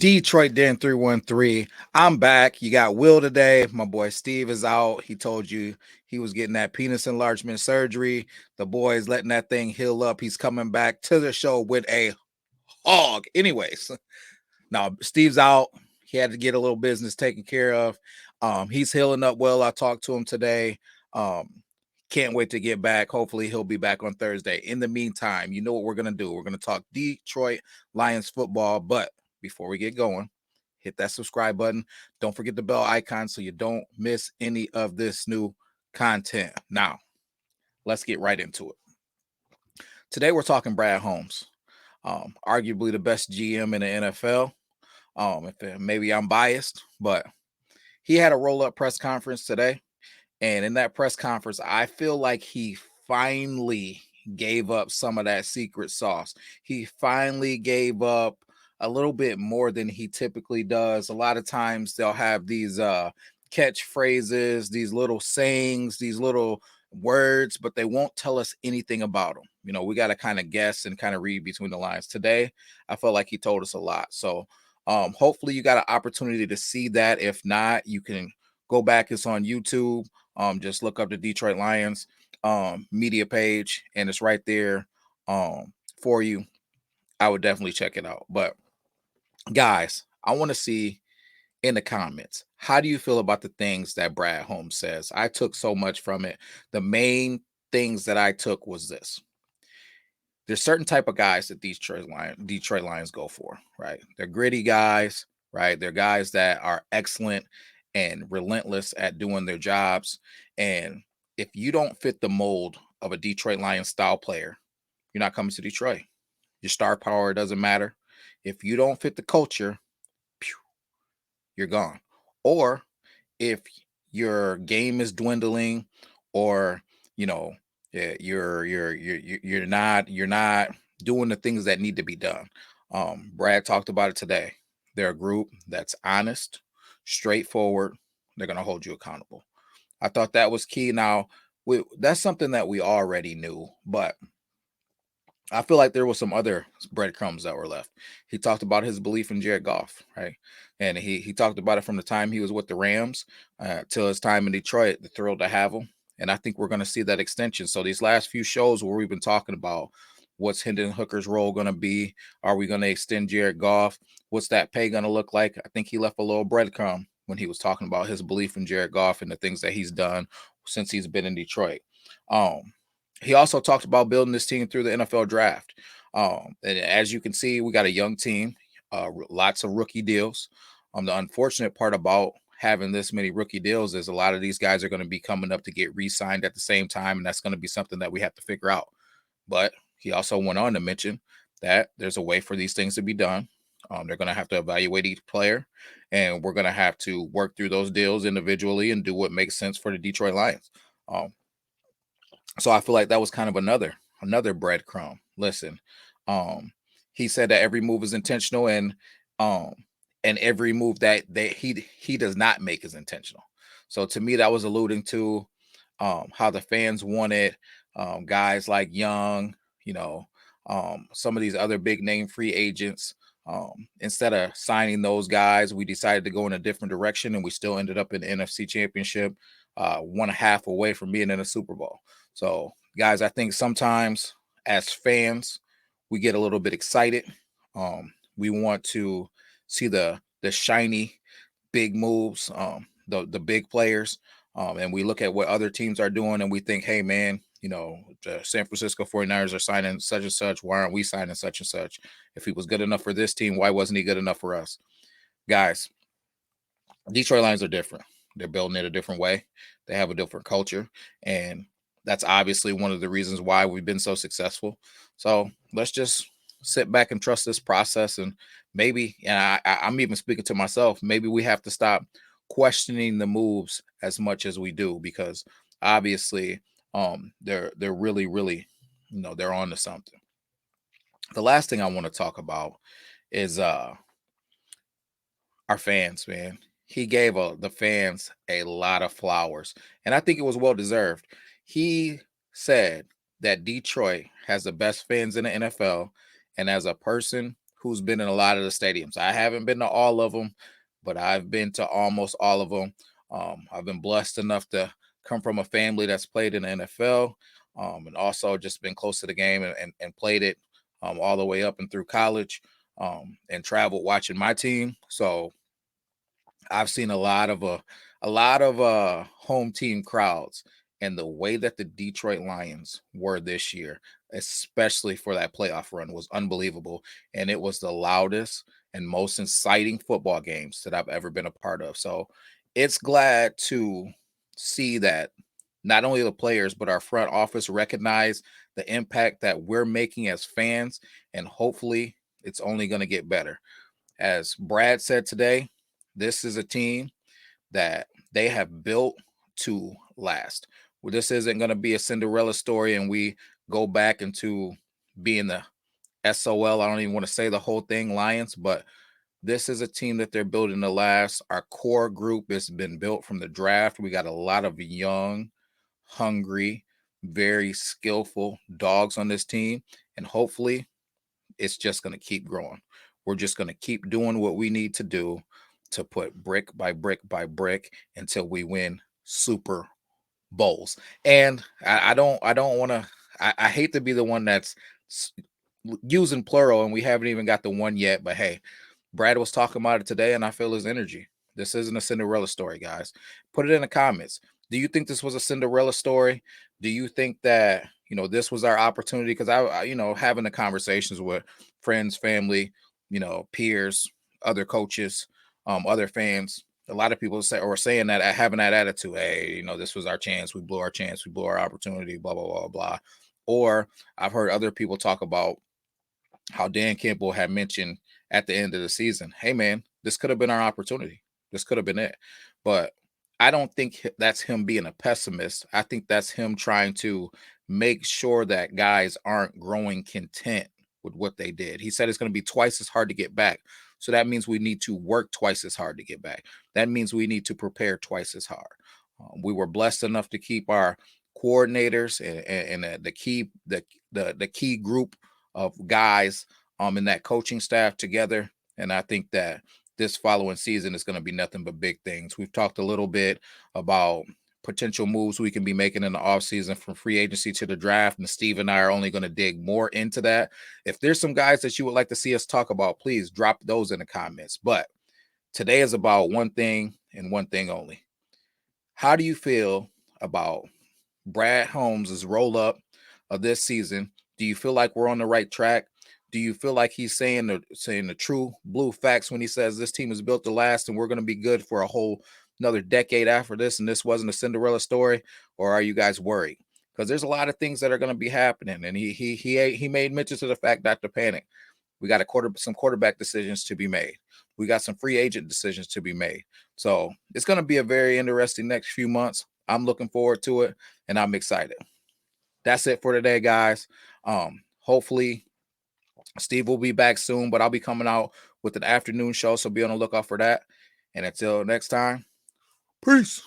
Detroit Den 313. I'm back. You got Will today. My boy Steve is out. He told you he was getting that penis enlargement surgery. The boy is letting that thing heal up. He's coming back to the show with a hog. Anyways, now Steve's out. He had to get a little business taken care of. He's healing up well. I talked to him today. Can't wait to get back. Hopefully, he'll be back on Thursday. In the meantime, you know what we're going to do. We're going to talk Detroit Lions football. But before we get going, hit that subscribe button. Don't forget the bell icon so you don't miss any of this new content. Now, let's get right into it. Today, we're talking Brad Holmes, arguably the best GM in the NFL. Maybe I'm biased, but he had a roll-up press conference today. And in that press conference, I feel like he finally gave up some of that secret sauce. He finally gave up a little bit more than he typically does. A lot of times they'll have these catchphrases, these little sayings, these little words, but they won't tell us anything about them. You know, we got to kind of guess and kind of read between the lines. Today, I felt like he told us a lot. So hopefully you got an opportunity to see that. If not, you can go back. It's on YouTube. Just look up the Detroit Lions media page, and it's right there for you. I would definitely check it out. But guys, I want to see in the comments, how do you feel about the things that Brad Holmes says? I took so much from it. The main things that I took was this. There's certain type of guys that Detroit Lions go for, right? They're gritty guys, right? They're guys that are excellent and relentless at doing their jobs. And if you don't fit the mold of a Detroit Lions style player, you're not coming to Detroit. Your star power doesn't matter. If you don't fit the culture, you're gone. Or if your game is dwindling, or you know, you're not doing the things that need to be done. Brad talked about it today. They're a group that's honest, straightforward. They're going to hold you accountable. I thought that was key. Now, that's something that we already knew, but I feel like there was some other breadcrumbs that were left. He talked about his belief in Jared Goff, right? And he talked about it from the time he was with the Rams till his time in Detroit. The thrill to have him, and I think we're going to see that extension. So these last few shows where we've been talking about what's Hendon Hooker's role going to be, are we going to extend Jared Goff? What's that pay going to look like? I think he left a little breadcrumb when he was talking about his belief in Jared Goff and the things that he's done since he's been in Detroit. He also talked about building this team through the NFL draft. And as you can see, we got a young team, lots of rookie deals. The unfortunate part about having this many rookie deals is a lot of these guys are going to be coming up to get re-signed at the same time, and that's going to be something that we have to figure out. But he also went on to mention that there's a way for these things to be done. They're going to have to evaluate each player, and we're going to have to work through those deals individually and do what makes sense for the Detroit Lions. So I feel like that was kind of another breadcrumb. Listen, he said that every move is intentional, and every move that he does not make is intentional. So to me, that was alluding to how the fans wanted guys like Young, you know, some of these other big name free agents. Instead of signing those guys, we decided to go in a different direction, and we still ended up in the NFC Championship, 1.5 away from being in a Super Bowl. So, guys, I think sometimes as fans, we get a little bit excited. We want to see the shiny, big moves, the big players, and we look at what other teams are doing, and we think, hey, man, you know, the San Francisco 49ers are signing such and such. Why aren't we signing such and such? If he was good enough for this team, why wasn't he good enough for us? Guys, Detroit Lions are different. They're building it a different way. They have a different culture, and that's obviously one of the reasons why we've been so successful. So let's just sit back and trust this process. And maybe, and I'm even speaking to myself, maybe we have to stop questioning the moves as much as we do, because obviously they're really, really, you know, they're on to something. The last thing I want to talk about is our fans, man. He gave the fans a lot of flowers, and I think it was well deserved. He said that Detroit has the best fans in the NFL, and as a person who's been in a lot of the stadiums. I haven't been to all of them, but I've been to almost all of them. I've been blessed enough to come from a family that's played in the NFL, and also just been close to the game and played it all the way up and through college, and traveled watching my team. So I've seen a lot of home team crowds, and the way that the Detroit Lions were this year, especially for that playoff run, was unbelievable. And it was the loudest and most inciting football games that I've ever been a part of. So it's glad to see that not only the players but our front office recognize the impact that we're making as fans, and hopefully it's only going to get better. As Brad said today, this is a team that they have built to last. Well, this isn't going to be a Cinderella story and we go back into being the SOL. I don't even want to say the whole thing, Lions, but this is a team that they're building to last. Our core group has been built from the draft. We got a lot of young, hungry, very skillful dogs on this team. And hopefully it's just going to keep growing. We're just going to keep doing what we need to do to put brick by brick by brick until we win Super Bowls. And I don't want to. I hate to be the one that's using plural, and we haven't even got the one yet. But hey, Brad was talking about it today, and I feel his energy. This isn't a Cinderella story, guys. Put it in the comments. Do you think this was a Cinderella story? Do you think that this was our opportunity? Because having the conversations with friends, family, peers, other coaches, other fans. A lot of people saying that having that attitude. Hey, this was our chance. We blew our chance. We blew our opportunity. Blah blah blah blah. Or I've heard other people talk about how Dan Campbell had mentioned at the end of the season, hey man, this could have been our opportunity. This could have been it. But I don't think that's him being a pessimist. I think that's him trying to make sure that guys aren't growing content with what they did. He said it's going to be twice as hard to get back. So that means we need to work twice as hard to get back. That means we need to prepare twice as hard. We were blessed enough to keep our coordinators and the key group of guys in that coaching staff together. And I think that this following season is going to be nothing but big things. We've talked a little bit about potential moves we can be making in the offseason from free agency to the draft. And Steve and I are only going to dig more into that. If there's some guys that you would like to see us talk about, please drop those in the comments. But today is about one thing and one thing only. How do you feel about Brad Holmes' roll up of this season? Do you feel like we're on the right track? Do you feel like he's saying the true blue facts when he says this team is built to last and we're going to be good for a whole another decade after this, and this wasn't a Cinderella story? Or are you guys worried? Because there's a lot of things that are going to be happening, and he made mention to the fact not to panic. We got some quarterback decisions to be made. We got some free agent decisions to be made. So it's going to be a very interesting next few months. I'm looking forward to it, and I'm excited. That's it for today, guys. Hopefully Steve will be back soon, but I'll be coming out with an afternoon show, so be on the lookout for that. And until next time, peace.